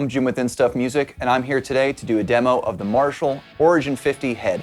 I'm Jim with Stuff Music, and I'm here today to do a demo of the Marshall Origin 50 head.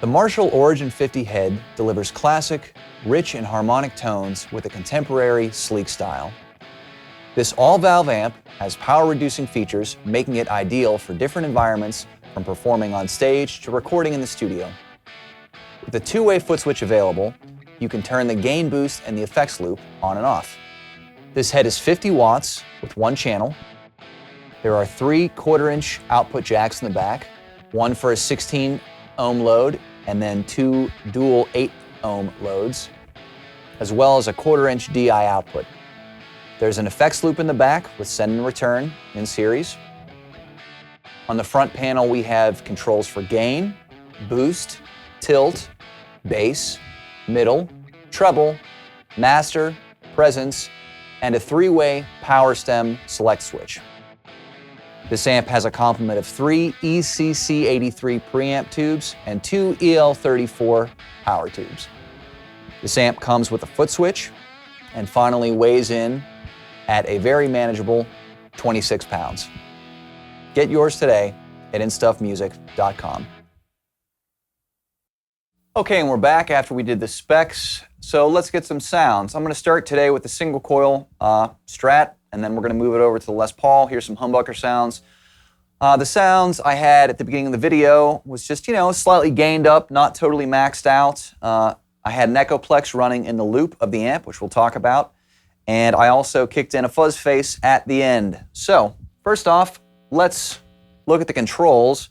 The Marshall Origin 50 head delivers classic, rich and harmonic tones with a contemporary, sleek style. This all-valve amp has power-reducing features, making it ideal for different environments, from performing on stage to recording in the studio. With a two-way foot switch available, you can turn the gain boost and the effects loop on and off. This head is 50 watts with one channel. There are 3 1/4-inch output jacks in the back, one for a 16 ohm load and then 2 dual 8 ohm loads, as well as a 1/4-inch DI output. There's an effects loop in the back with send and return in series. On the front panel we have controls for gain, boost, tilt, bass, middle, treble, master, presence, and a 3-way power stem select switch. This amp has a complement of 3 ECC83 preamp tubes and 2 EL34 power tubes. This amp comes with a foot switch and finally weighs in at a very manageable 26 pounds. Get yours today at instuffmusic.com. Okay, and we're back after we did the specs. So let's get some sounds. I'm going to start today with the single coil Strat, and then we're going to move it over to the Les Paul. Here's some humbucker sounds. The sounds I had at the beginning of the video was just, slightly gained up, not totally maxed out. I had an Echoplex running in the loop of the amp, which we'll talk about. And I also kicked in a fuzz face at the end. So first off, let's look at the controls.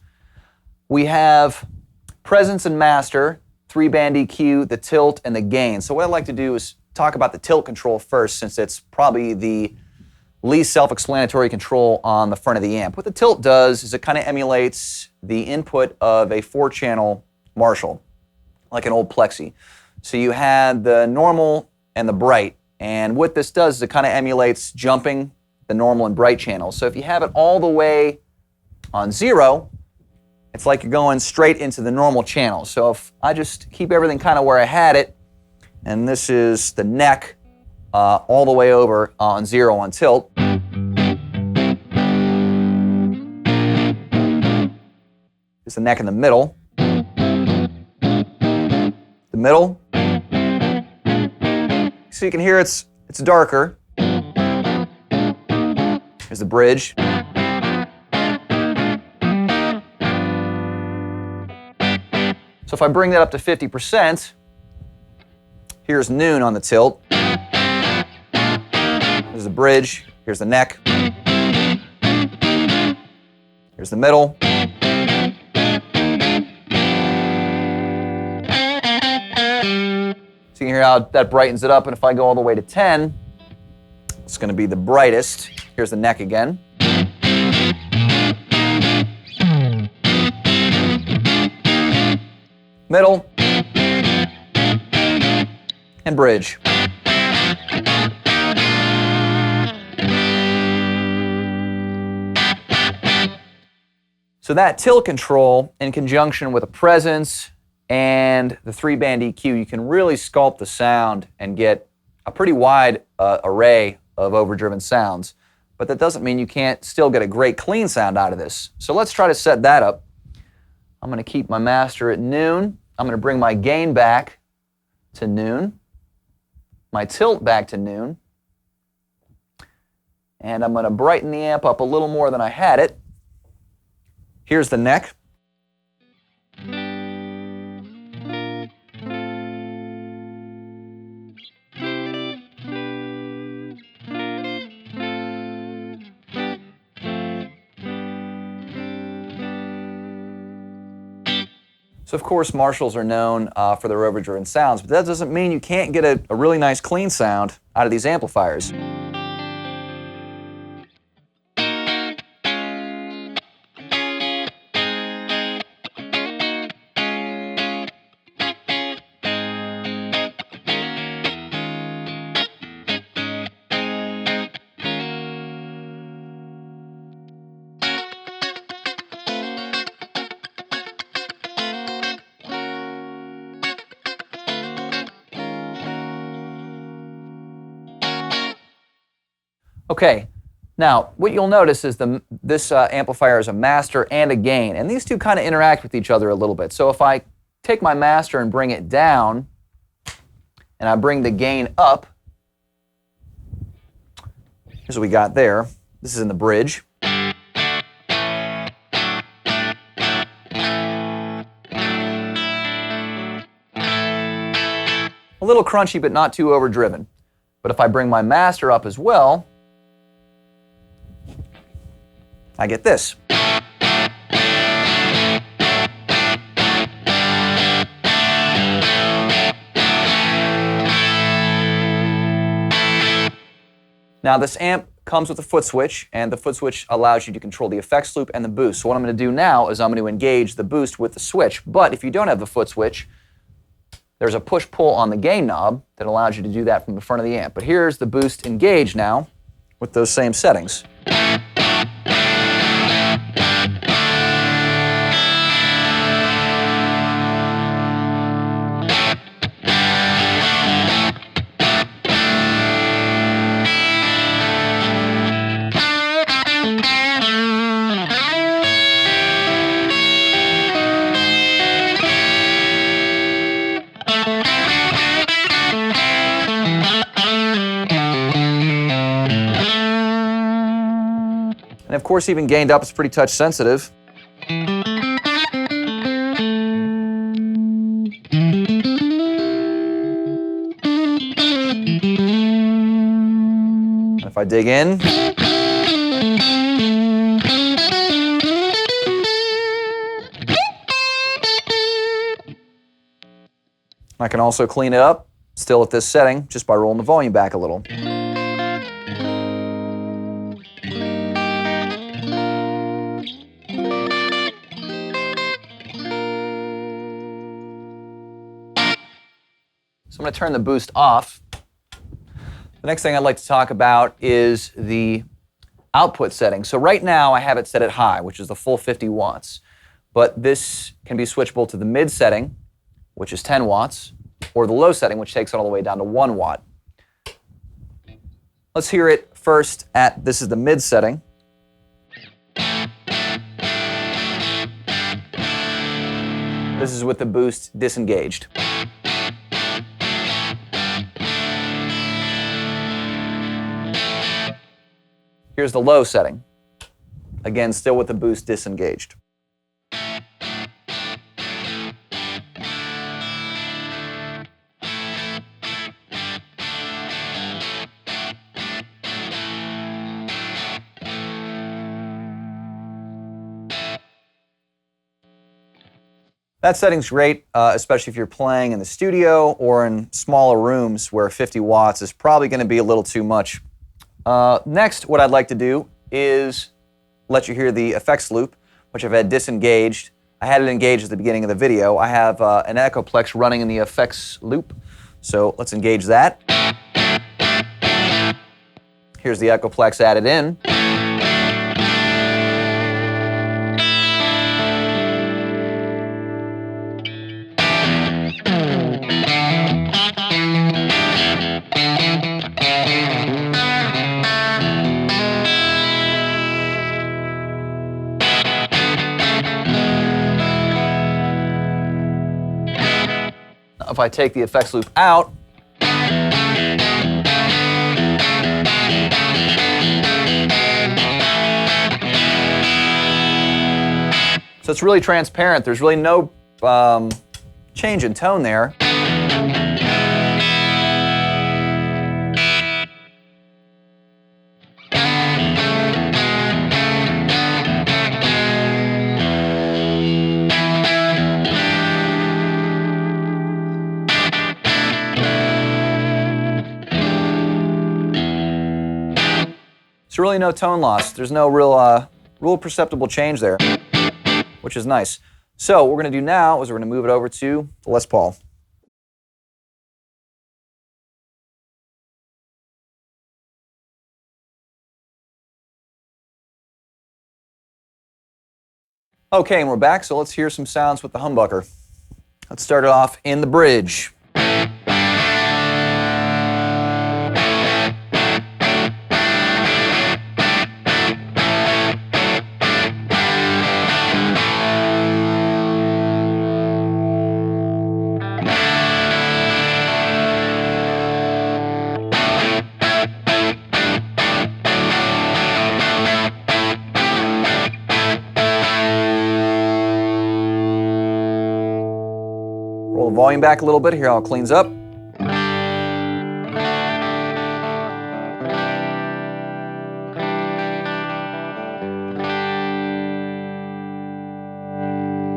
We have presence and master, 3-band EQ, the tilt, and the gain. So what I'd like to do is talk about the tilt control first, since it's probably the least self-explanatory control on the front of the amp. What the tilt does is it kind of emulates the input of a 4-channel Marshall, like an old Plexi. So you had the normal and the bright, and what this does is it kind of emulates jumping the normal and bright channels. So if you have it all the way on 0, it's like you're going straight into the normal channel. So if I just keep everything kind of where I had it, and this is the neck all the way over on 0 on tilt. It's the neck in the middle. The middle. So you can hear it's darker. Here's the bridge. So if I bring that up to 50%, here's noon on the tilt. Here's the bridge, here's the neck. Here's the middle. So you can hear how that brightens it up, and if I go all the way to 10, it's going to be the brightest. Here's the neck again. Middle, and bridge. So that tilt control, in conjunction with a presence and the 3-band EQ, you can really sculpt the sound and get a pretty wide array of overdriven sounds. But that doesn't mean you can't still get a great clean sound out of this. So let's try to set that up. I'm going to keep my master at noon. I'm going to bring my gain back to noon, my tilt back to noon, and I'm going to brighten the amp up a little more than I had it. Here's the neck. So of course Marshalls are known for their overdriven sounds, but that doesn't mean you can't get a really nice clean sound out of these amplifiers. Okay, Now, what you'll notice is this amplifier is a master and a gain, and these two kind of interact with each other a little bit. So if I take my master and bring it down, and I bring the gain up, here's what we got there. This is in the bridge. A little crunchy, but not too overdriven. But if I bring my master up as well, I get this. Now this amp comes with a foot switch, and the foot switch allows you to control the effects loop and the boost. So what I'm going to do now is I'm going to engage the boost with the switch. But if you don't have the foot switch, there's a push-pull on the gain knob that allows you to do that from the front of the amp. But here's the boost engaged now with those same settings. And of course, even gained up, it's pretty touch sensitive. And if I dig in, I can also clean it up, still at this setting, just by rolling the volume back a little. So I'm going to turn the boost off. The next thing I'd like to talk about is the output setting. So right now I have it set at high, which is the full 50 watts. But this can be switchable to the mid setting, which is 10 watts, or the low setting, which takes it all the way down to 1 watt. Let's hear it first at, this is the mid setting. This is with the boost disengaged. Here's the low setting. Again, still with the boost disengaged. That setting's great, especially if you're playing in the studio or in smaller rooms where 50 watts is probably going to be a little too much. Next, what I'd like to do is let you hear the effects loop, which I've had disengaged. I had it engaged at the beginning of the video. I have an Echoplex running in the effects loop, so let's engage that. Here's the Echoplex added in. If I take the effects loop out, so it's really transparent. There's really no change in tone there. There's really no tone loss. There's no real perceptible change there, which is nice. So what we're going to do now is we're going to move it over to the Les Paul. Okay, and we're back, so let's hear some sounds with the humbucker. Let's start it off in the bridge. Pull the volume back a little bit, hear how it cleans up.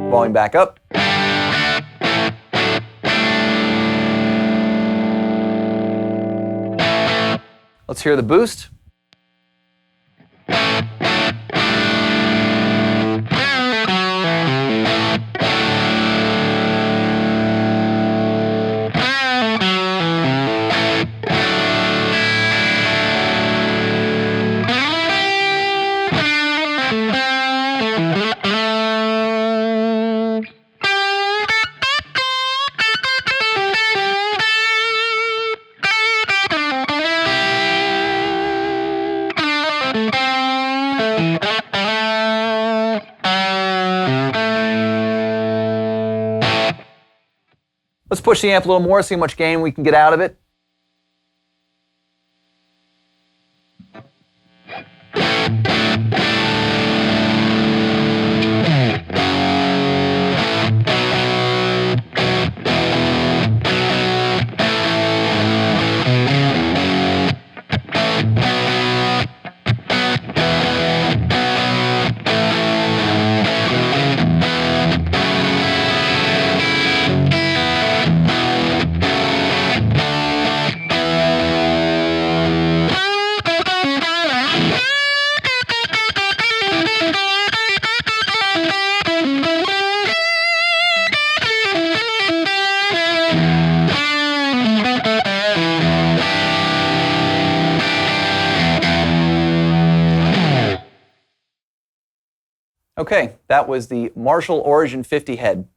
Volume back up. Let's hear the boost. Let's push the amp a little more, see how much gain we can get out of it. Okay, that was the Marshall Origin 50 head.